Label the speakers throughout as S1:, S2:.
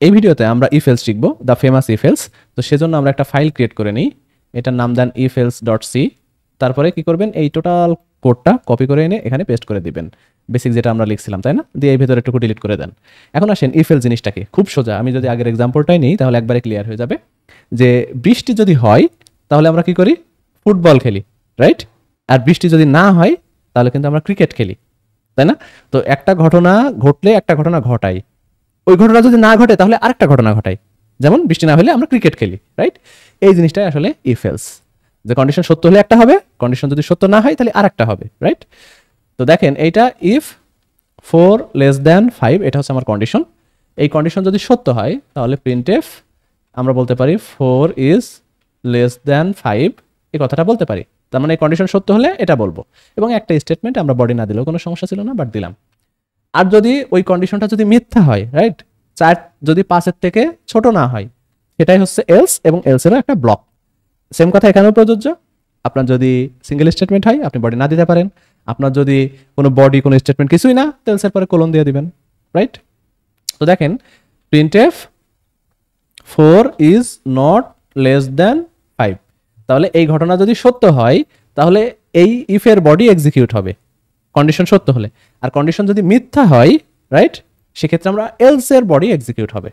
S1: এই ভিডিওতে আমরা ইফ এলস শিখব, দ্য ফেমাস ইফ এলস। তো সেজন্য আমরা একটা ফাইল ক্রিয়েট করে নিই, এটার নাম দেন ifelse.c। তারপরে কি করবেন, এই টোটাল কোডটা কপি করে এনে এখানে পেস্ট করে দিবেন, বেসিক যেটা আমরা লিখছিলাম, তাই না? দিয়ে এই ভেতরে একটু ডিলিট করে দেন। এখন আসেন ইফ এলস জিনিসটা কি, খুব সোজা। আমি যদি আগের এক্সাম্পলটাই নিই তাহলে একবারে ক্লিয়ার হয়ে যাবে যে বৃষ্টি যদি হয় তাহলে আমরা কি করি, ফুটবল খেলি, রাইট? আর বৃষ্টি যদি না হয় তাহলে কিন্তু আমরা ক্রিকেট খেলি, তাই না? তো একটা ঘটনা ঘটলে একটা ঘটনা ঘটাই, ওই ঘটনা যদি না ঘটে তাহলে আরেকটা ঘটনা ঘটাই। যেমন বৃষ্টি না হলে আমরা ক্রিকেট খেলি, রাইট? এই জিনিসটাই আসলে ইফ এলস, যে কন্ডিশন সত্য হলে একটা হবে, কন্ডিশন যদি সত্য না হয় তাহলে আরেকটা হবে, রাইট? তো দেখেন এইটা ইফ 4 লেস দ্যান 5, এটা হচ্ছে আমার কন্ডিশন। এই কন্ডিশন যদি সত্য হয় তাহলে প্রিন্টএফ আমরা বলতে পারি 4 ইজ লেস দ্যান 5, এই কথাটা বলতে পারি। তার মানে এই কন্ডিশন সত্য হলে এটা বলবো, এবং একটা স্টেটমেন্ট আমরা বডি না দিলেও কোনো সমস্যা ছিল না, বাট দিলাম। আর যদি ওই কন্ডিশনটা যদি মিথ্যা হয়, রাইট, 4 যদি 5-এর থেকে ছোট না হয়, সেটাই হচ্ছে এলস, এবং এলসেরও একটা ব্লক। সেম কথা এখানেও প্রযোজ্য। আপনার যদি সিঙ্গেল স্টেটমেন্ট হয় আপনি বডি না দিতে পারেন, আপনার যদি কোনো বডি কোনো স্টেটমেন্ট কিছুই না, এলসের পরে কোলন দিয়ে দিবেন, রাইট? তো দেখেন printf 4 is not less than 5, তাহলে এই ঘটনা যদি সত্য হয় তাহলে এই ইফের বডি এক্সিকিউট হবে কন্ডিশন সত্য হলে। আর কন্ডিশন যদি মিথ্যা হয়, রাইট, সেক্ষেত্রে আমরা এলস এর বডি এক্সিকিউট হবে,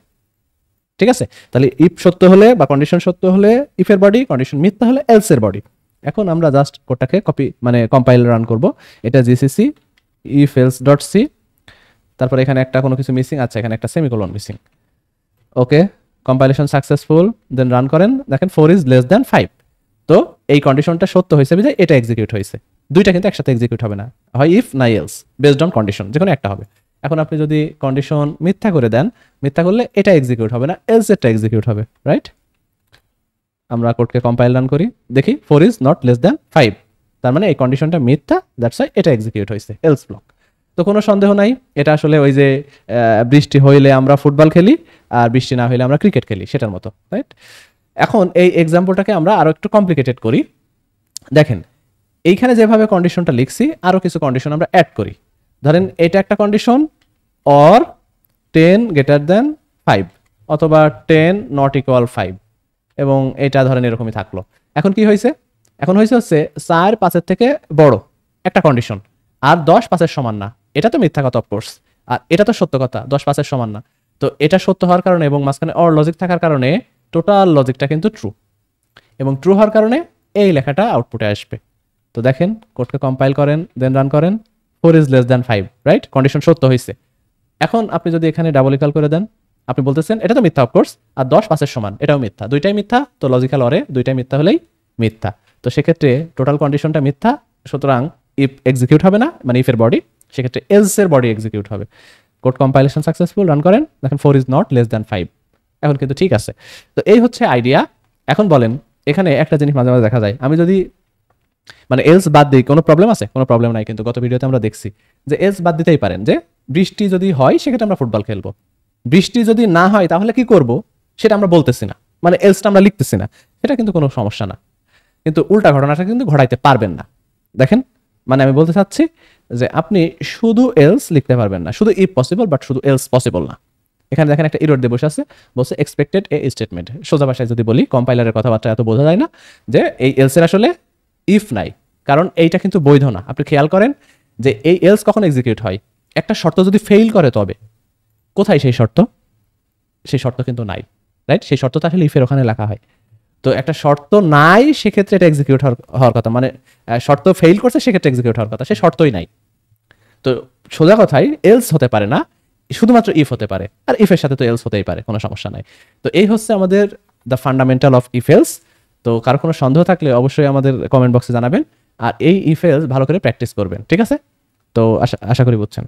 S1: ঠিক আছে? তাহলে ইফ সত্য হলে বা কন্ডিশন সত্য হলে ইফের বডি, কন্ডিশন মিথ্যা হলে এলস এর বডি। এখন আমরা জাস্ট কোডটাকে কপি মানে কম্পাইল রান করব। এটা জিসিসি ifelse.c, তারপর এখানে একটা কোনো কিছু মিসিং, আচ্ছা এখানে একটা সেমিকোলন মিসিং। ওকে, কম্পাইলেশন সাকসেসফুল, দেন রান করেন। দেখেন 4 ইজ লেস দ্যান 5, তো এই কন্ডিশনটা সত্য হয়েছে বিধায় এটা এক্সিকিউট হয়েছে। দুইটা কিন্তু একসাথে এক্সিকিউট হবে না, হয় ইফ না এলস, বেসড অন কন্ডিশন, যে কোনো একটা হবে। এখন আপনি যদি কন্ডিশন মিথ্যা করে দেন, মিথ্যা করলে এটা এক্সিকিউট হবে না, এলস এরটা এক্সিকিউট হবে, রাইট? আমরা কোডকে কম্পাইল রান করি, দেখি 4 ইজ নট লেস দ্যান 5, তার মানে এই কন্ডিশনটা মিথ্যা, দ্যাটস ওয়াই এটা এক্সিকিউট হয়েছে, এলস ব্লক। তো কোনো সন্দেহ নাই, এটা আসলে ওই যে বৃষ্টি হইলে আমরা ফুটবল খেলি আর বৃষ্টি না হইলে আমরা ক্রিকেট খেলি, সেটার মতো, রাইট? এখন এই এক্সাম্পলটাকে আমরা আরো একটু কমপ্লিকেটেড করি। দেখেন এইখানে যেভাবে কন্ডিশনটা লিখছি, আরো কিছু কন্ডিশন আমরা অ্যাড করি। ধরেন এটা একটা কন্ডিশন, অর 10 গ্রেটার দেন 5, অথবা 10 নট ইকুয়াল 5, এবং এটা ধরেন এরকমই থাকলো। এখন কি হয়েছে, এখন হচ্ছে 4 5-এর থেকে বড় একটা কন্ডিশন, আর 10 5-এর সমান না। এটা তো মিথ্যা কথা অফকোর্স, আর এটা তো সত্য কথা, 10 5-এর সমান না। তো এটা সত্য হওয়ার কারণে এবং মাঝখানে অর লজিক থাকার কারণে টোটাল লজিকটা কিন্তু ট্রু, এবং ট্রু হওয়ার কারণে এই লেখাটা আউটপুটে আসবে। তো দেখেন কোডকে কম্পাইল করেন, দেন রান করেন, 4 is less than 5, right? Condition সত্য হয়েছে। এখন আপনি যদি এখানে ডাবল ইকুয়াল করে দেন, আপনি বলতেছেন এটা তো মিথ্যা অফকোর্স, আর 10 5-এর সমান, এটাও মিথ্যা, দুইটাই মিথ্যা। তো লজিক্যাল অরে দুইটাই মিথ্যা হলেই মিথ্যা, তো সেক্ষেত্রে টোটাল কন্ডিশনটা মিথ্যা, সুতরাং ইফ এক্সিকিউট হবে না, মানে ইফের বডি, সেক্ষেত্রে এলস এর বডি এক্সিকিউট হবে। কোড কম্পাইলেশন সাকসেসফুল, রান করেন, দেখেন 4 ইজ নট লেস দ্যান 5, এখন কিন্তু ঠিক আছে। তো এই হচ্ছে আইডিয়া। এখন বলেন এখানে একটা জিনিস মাঝে মাঝে দেখা যায়, আমি যদি মানে এলস বাদ দিই, কোনো প্রবলেম আছে? কোনো প্রবলেম নাই, কিন্তু গত ভিডিওতে আমরা দেখছি যে এলস বাদ দিতেই পারেন, যে বৃষ্টি যদি হয় সেক্ষেত্রে আমরা ফুটবল খেলবো, বৃষ্টি যদি না হয় তাহলে কি করব সেটা আমরা বলতেছি না, মানে এলসটা আমরা লিখতেছি না, সেটা কিন্তু কোনো সমস্যা না। কিন্তু উল্টা ঘটনাটা কিন্তু ঘটাইতে পারবেন না। দেখেন মানে আমি বলতে চাচ্ছি যে আপনি শুধু এলস লিখতে পারবেন না, শুধু ইফ পসিবল বাট শুধু এলস পসিবল না। এখানে দেখেন একটা এরর দিয়ে বসে আছে, বলছে এক্সপেক্টেড এ স্টেটমেন্ট। সোজা ভাষায় যদি বলি, কম্পাইলারের কথাবার্তা এত বোঝা যায় না যে এই এলসের আসলে ইফ নাই, কারণ এইটা কিন্তু বৈধ না। আপনি খেয়াল করেন যে এই এলস কখন এক্সিকিউট হয়, একটা শর্ত যদি ফেইল করে, তবে কোথায় সেই শর্ত? সেই শর্ত কিন্তু নাই, রাইট? সেই শর্তটা আসলে ইফের ওখানে লেখা হয়। তো একটা শর্ত নাই, সেক্ষেত্রে এটা এক্সিকিউট হওয়ার কথা, মানে শর্ত ফেইল করছে সেক্ষেত্রে এক্সিকিউট হওয়ার কথা, সে শর্তই নাই। তো সোজা কথাই এলস হতে পারে না, শুধুমাত্র ইফ হতে পারে, আর ইফের সাথে তো এলস হতেই পারে, কোনো সমস্যা নাই। তো এই হচ্ছে আমাদের the fundamental of if else. তো কারো কোনো সন্দেহ থাকলে অবশ্যই আমাদের কমেন্ট বক্সে জানাবেন, আর এই ইফ এলস ভালো করে প্র্যাকটিস করবেন, ঠিক আছে? তো আশা করি বুঝছেন।